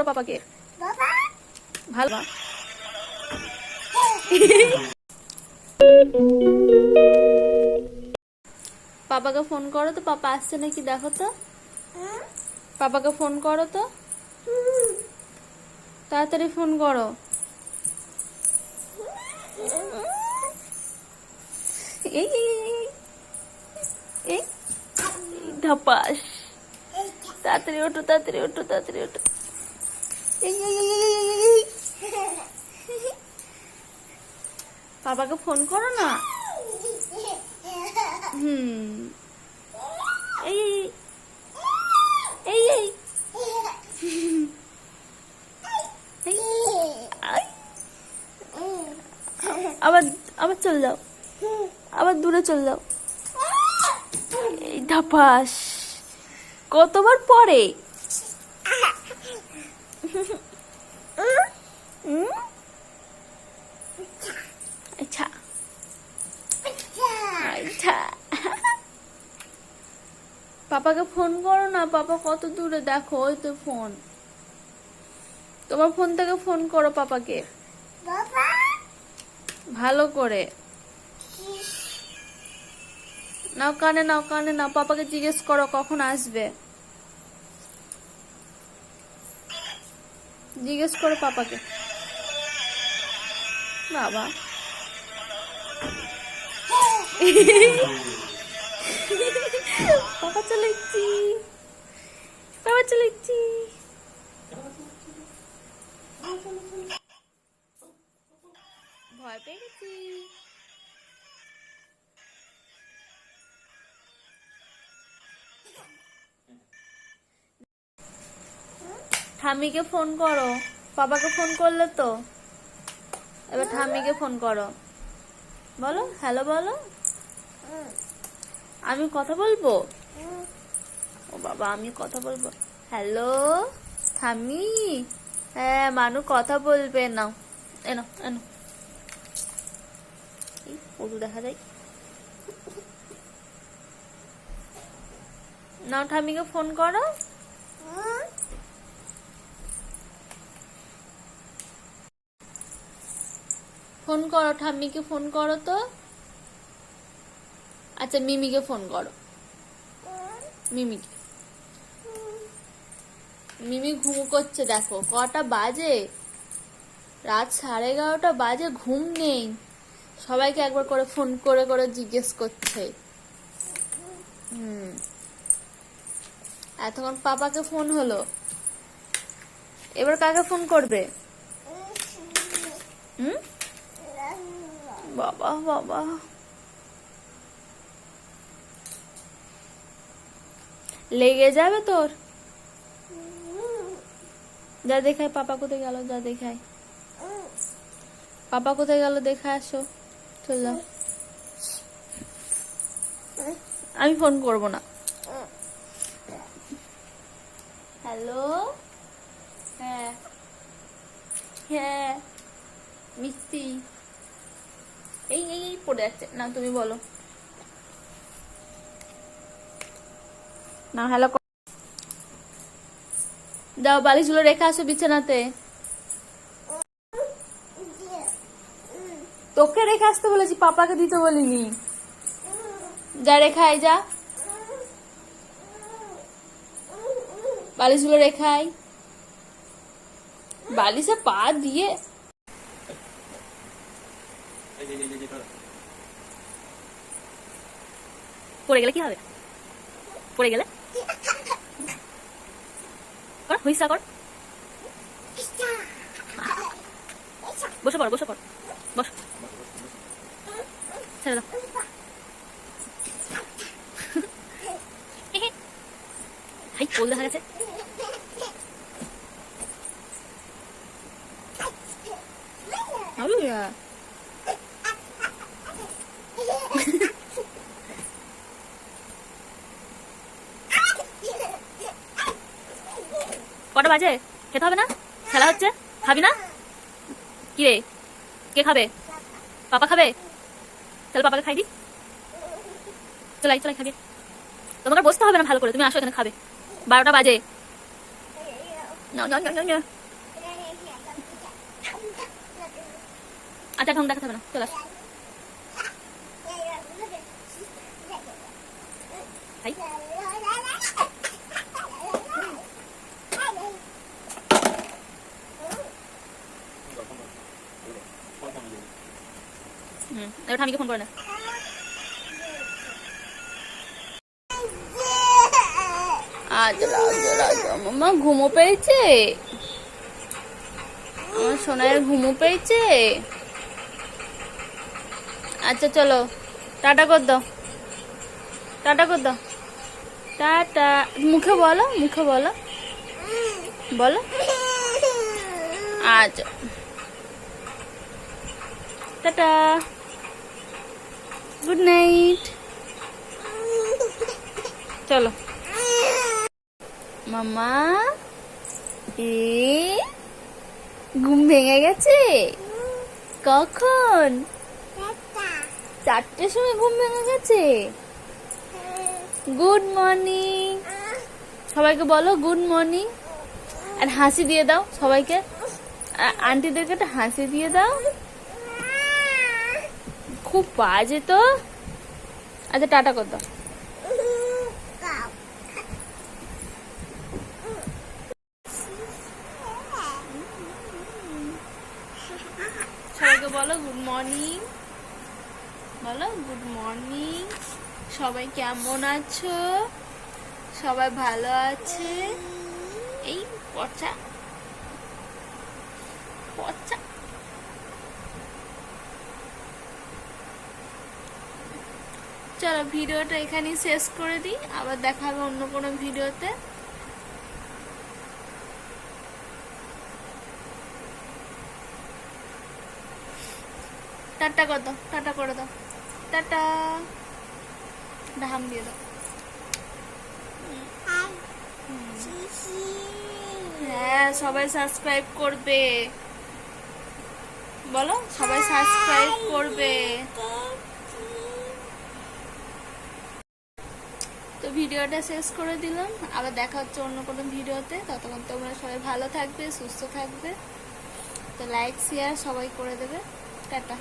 পাপাকে। ভালো পাপাকে ফোন করো তো, পাপা আসছে নাকি দেখো তো। পাপাকে ফোন করো তো, তাড়াতাড়ি ফোন করো। এই এই ধাপাস, তাড়াতাড়ি ওঠো, তাড়াতাড়ি ওঠো, তাড়াতাড়ি ওঠো। পাপাকে ফোন করো না। এই এই এই আবার আবার চল যাও, আবার দূরে চল যাও। এই ধাপাস, কতবার পরে। আচ্ছা আচ্ছা, পাপাকে ফোন করো না। পাপা কত দূরে দেখো, ওই তো ফোন। তোমার ফোন থেকে ফোন করো পাপাকে ভালো করে। নাও কানে নাও, কানে নাও। পাপাকে জিজ্ঞেস করো কখন আসবে, জিজ্ঞেস করো পাপাকে। বাবা পাপা চলে এসেছি, পাপা চলে এসেছি। ভয় পেয়ে গেছি। ঠামিকে ফোন করো, পাপাকে ফোন করলে তো। এবার ঠামিকে ফোন করো, বলো হ্যালো বলো। আমি কথা বলবো। ও বাবা, আমি কথা বলবো। হ্যালো ঠামি, হ্যাঁ মানু কথা বলবে। নাও এনো এনো, পদু দেখা যায়। নাও ঠামিকে ফোন করো। ফোন করো, ঠাম্মিকে ফোন করো তো। আচ্ছা মিমিকে ফোন করো, মিমিকে। মিমি ঘুম করছে, দেখো কটা বাজে, রাত 11:30 বাজে, ঘুম নেই। সবাইকে একবার করে ফোন করে করে জিজ্ঞেস করছে। এতক্ষণ পাপাকে ফোন হলো, এবার কাকে ফোন করবে? বাবা বাবা, লেগে যাবে তোর। যা দেখায় পাপা কোথায় গেল, যা দেখায় পাপা কোথায় গেল, দেখা আসো। চল যাও, আমি ফোন করব না। হ্যালো, হ্যাঁ হ্যাঁ মিষ্টি। এই এই পড়ে যাচ্ছে না, তুমি বলো না। হ্যালো দাও, বালিশগুলো রেখে আসো বিছানাতে। তোকে রেখে আসতে বলেছি, পাপাকে দিতে বলিনি। যা রেখে আয়, যা বালিশগুলো রেখে আয়। বালিশে পা দিয়ে পড়ে গেলে কি হবে? পড়ে গেলে কর, হুইসা কর। বসে পড়, বসে পড়, বস। ছেড়ে দাও। হাই পোল দেখা গেছে। কটা বাজে? খেতে হবে না? খেলা হচ্ছে, খাবি না? কি রে, কে খাবে? পাপা খাবে? চল পাপাকে খাই দি। চলাই চলাই খাবি। তোমাকে বসতে হবে না ভালো করে, তুমি আসো এখানে খাবে। 12টা বাজে, নাও নাও নাও নাও নাও। আচ্ছা ঢং দেখাতে হবে না, চলে আসো। হাই। এবার ঠামিকে ফোন করে না। মামা ঘুমো পেয়েছে, আমার সোনার ঘুমো পেয়েছে। আচ্ছা চলো টাটা কর দাও, টাটা কর দাও, টাটা। মুখে বলো, মুখে বলো, বলো। আচ্ছা টাটা, গুড নাইট। চলো মামা, ঘুম ভেঙে গেছে? কখন? 4টের সময় ঘুম ভেঙে গেছে। গুড মর্নিং, সবাইকে বলো গুড মর্নিং। আর হাসি দিয়ে দাও সবাইকে, আন্টিদেরকে একটা হাসি দিয়ে দাও। খুব বাজে তো। আচ্ছা টাটা কর দাও। সবাইকে বলো গুড মর্নিং, বলো গুড মর্নিং। সবাই কেমন আছো? সবাই ভালো আছে? এই পচা পচা। চলো ভিডিওটা এখানেই শেষ করে দিই, আবার দেখা হবে অন্য কোনো ভিডিওতে। টাটা কর দাও, টাটা করে দাও, টাটা। ঢাম দিয়ে দাও। হ্যাঁ সবাই সাবস্ক্রাইব করবে, বলো সবাই সাবস্ক্রাইব করবে। তো ভিডিওটা শেষ করে দিলাম, আবার দেখা হচ্ছে অন্য কোনো ভিডিওতে। ততক্ষণ তোমরা সবাই ভালো থাকবে, সুস্থ থাকবে। তো লাইক শেয়ার সবাই করে দেবে। টাটা।